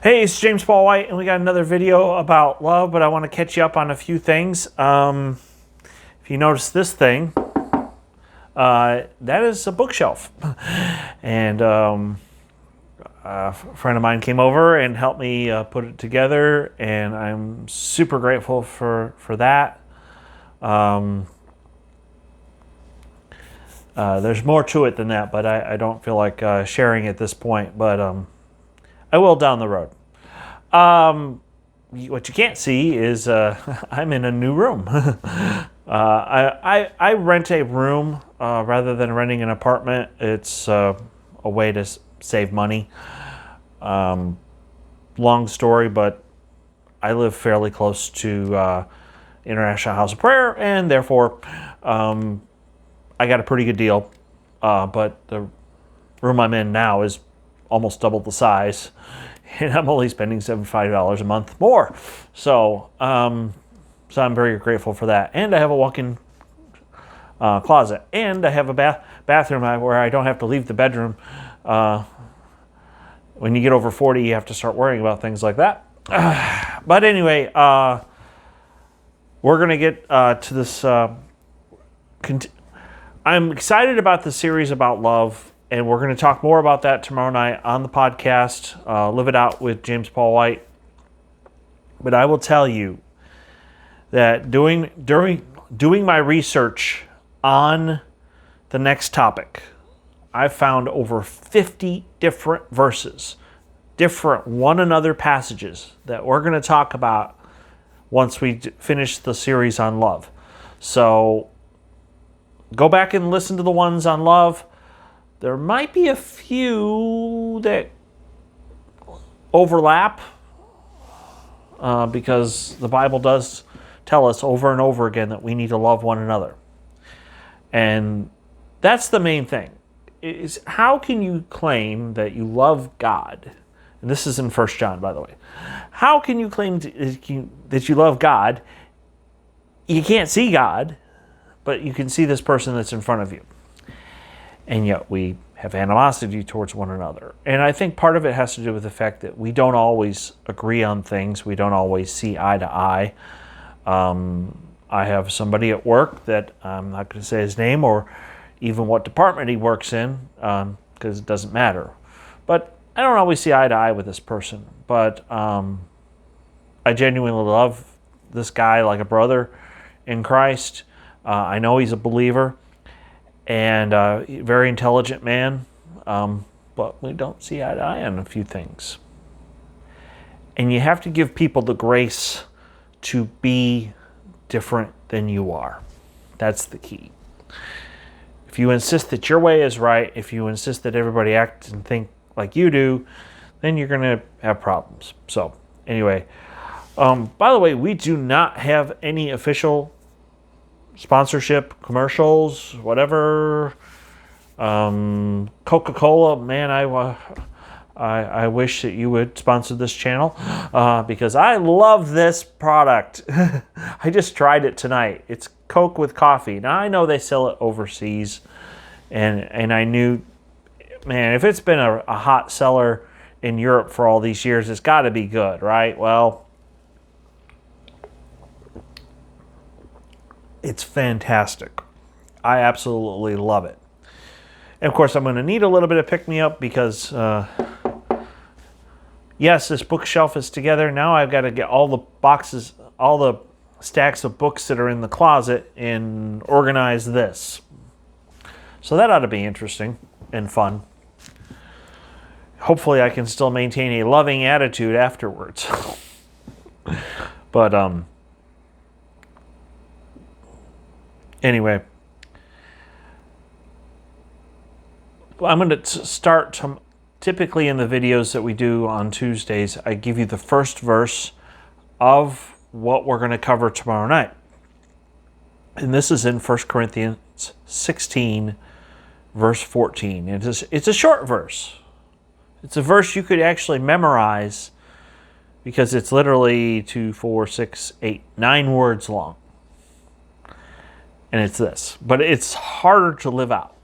Hey, it's James Paul White, and we got another video about love, but I want to catch you up on a few things. If you notice this thing, that is a bookshelf. And a friend of mine came over and helped me put it together, and I'm super grateful for that. There's more to it than that, but I don't feel like sharing at this point, but I will down the road. What you can't see is I'm in a new room. I rent a room rather than renting an apartment. It's a way to save money. Long story, but I live fairly close to International House of Prayer, and therefore I got a pretty good deal. But the room I'm in now is almost double the size, and I'm only spending $75 a month more. So I'm very grateful for that. And I have a walk-in closet, and I have a bathroom where I don't have to leave the bedroom. When you get over 40, you have to start worrying about things like that. But anyway, we're going to get to this. I'm excited about the series about love. And we're going to talk more about that tomorrow night on the podcast, Live It Out with James Paul White. But I will tell you that doing my research on the next topic, I found over 50 different verses, different one another passages that we're going to talk about once we finish the series on love. So go back and listen to the ones on love. There might be a few that overlap because the Bible does tell us over and over again that we need to love one another. And that's the main thing. Is how can you claim that you love God? And this is in 1 John, by the way. How can you claim that you love God? You can't see God, but you can see this person that's in front of you. And yet we have animosity towards one another. And I think part of it has to do with the fact that we don't always agree on things. We don't always see eye to eye. I have somebody at work that I'm not going to say his name or even what department he works in because it doesn't matter. But I don't always see eye to eye with this person. But I genuinely love this guy like a brother in Christ. I know he's a believer. And a very intelligent man, but we don't see eye to eye on a few things. And you have to give people the grace to be different than you are. That's the key. If you insist that your way is right, if you insist that everybody act and think like you do, then you're going to have problems. So anyway, by the way, we do not have any official sponsorship, commercials, whatever. Coca-Cola, man, I wish that you would sponsor this channel because I love this product. I just tried it tonight. It's Coke with coffee. Now I know they sell it overseas, and I knew, man, if it's been a hot seller in Europe for all these years, it's got to be good, right? Well, it's fantastic. I absolutely love it. And of course, I'm going to need a little bit of pick-me-up because, yes, this bookshelf is together. Now I've got to get all the boxes, all the stacks of books that are in the closet and organize this. So that ought to be interesting and fun. Hopefully I can still maintain a loving attitude afterwards. But, anyway, I'm going to start typically in the videos that we do on Tuesdays. I give you the first verse of what we're going to cover tomorrow night. And this is in 1 Corinthians 16, verse 14. It's a short verse. It's a verse you could actually memorize because it's literally 2, 4, 6, 8, 9 words long. And it's this. But it's harder to live out.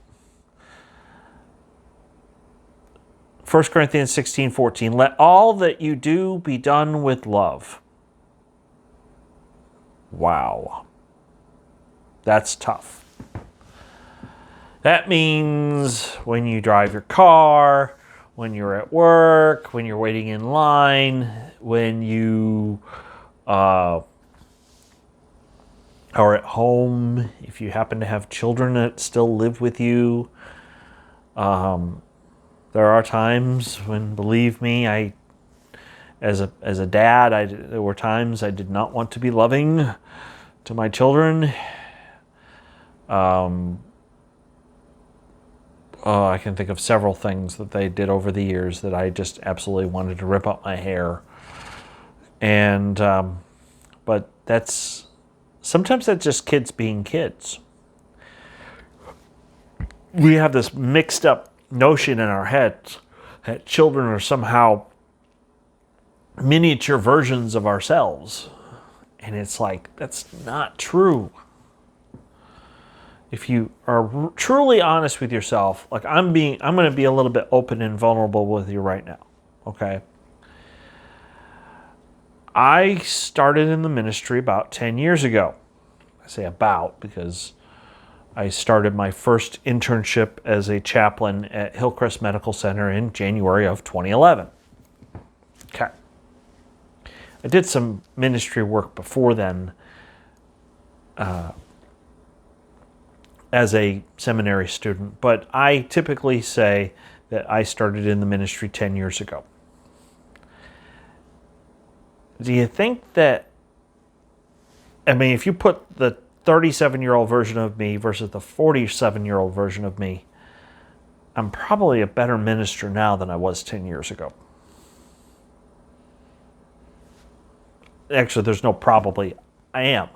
1 Corinthians 16:14, let all that you do be done with love. Wow. That's tough. That means when you drive your car, when you're at work, when you're waiting in line, when you are at home, if you happen to have children that still live with you. There are times when, believe me, as a dad, there were times I did not want to be loving to my children. I can think of several things that they did over the years that I just absolutely wanted to rip up my hair. And but sometimes that's just kids being kids. We have this mixed up notion in our heads that children are somehow miniature versions of ourselves. And it's like, that's not true. If you are truly honest with yourself, like I'm going to be a little bit open and vulnerable with you right now, okay? I started in the ministry about 10 years ago. I say about because I started my first internship as a chaplain at Hillcrest Medical Center in January of 2011. Okay. I did some ministry work before then as a seminary student, but I typically say that I started in the ministry 10 years ago. Do you think that, if you put the 37-year-old version of me versus the 47-year-old version of me, I'm probably a better minister now than I was 10 years ago. Actually, there's no probably. I am.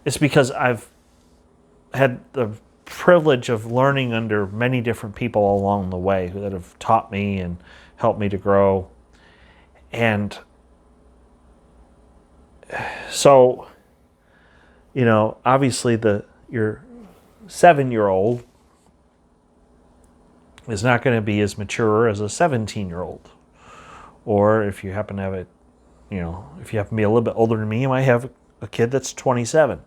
It's because I've had the privilege of learning under many different people along the way that have taught me and helped me to grow. And so, obviously your 7-year-old is not going to be as mature as a 17-year-old. Or if you happen to have if you happen to be a little bit older than me, you might have a kid that's 27.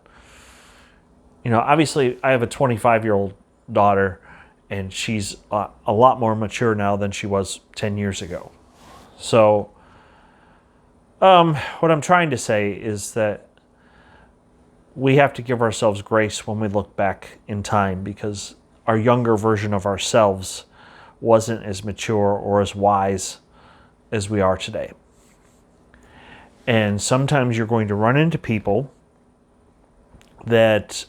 Obviously I have a 25-year-old daughter, and she's a lot more mature now than she was 10 years ago. So, what I'm trying to say is that we have to give ourselves grace when we look back in time, because our younger version of ourselves wasn't as mature or as wise as we are today. And sometimes you're going to run into people that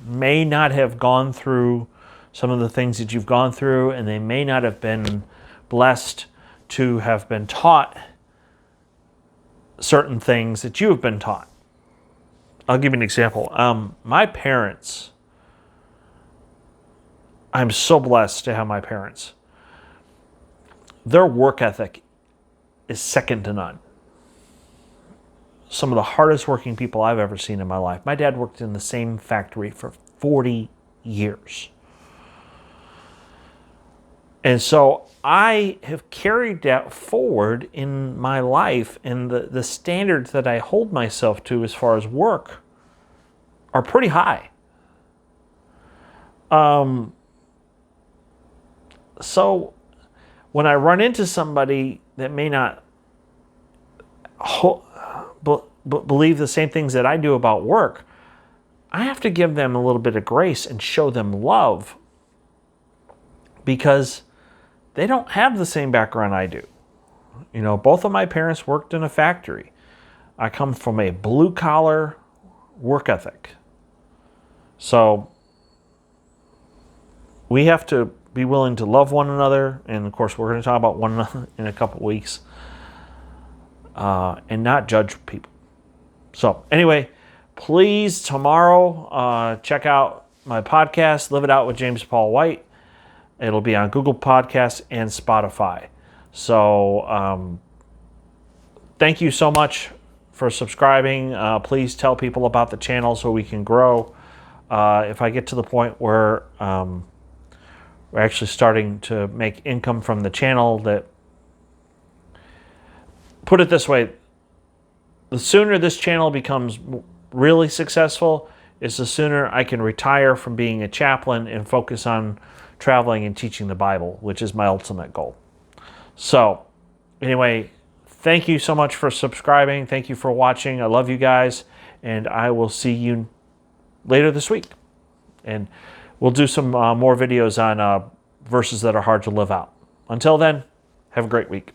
may not have gone through some of the things that you've gone through, and they may not have been blessed to have been taught certain things that you have been taught. I'll give you an example. My parents, I'm so blessed to have my parents. Their work ethic is second to none. Some of the hardest working people I've ever seen in my life. My dad worked in the same factory for 40 years. And so I have carried that forward in my life, and the standards that I hold myself to as far as work are pretty high. So when I run into somebody that may not believe the same things that I do about work, I have to give them a little bit of grace and show them love, because they don't have the same background I do. Both of my parents worked in a factory. I come from a blue-collar work ethic. So we have to be willing to love one another, and of course we're going to talk about one another in a couple weeks, and not judge people. So anyway, please tomorrow check out my podcast, Live It Out with James Paul White. It'll be on Google Podcasts and Spotify. So thank you so much for subscribing. Please tell people about the channel so we can grow. If I get to the point where We're actually starting to make income from the channel that, put it this way, the sooner this channel becomes really successful is the sooner I can retire from being a chaplain and focus on traveling and teaching the Bible, which is my ultimate goal. So anyway, thank you so much for subscribing. Thank you for watching. I love you guys, and I will see you later this week. And we'll do some more videos on verses that are hard to live out. Until then, have a great week.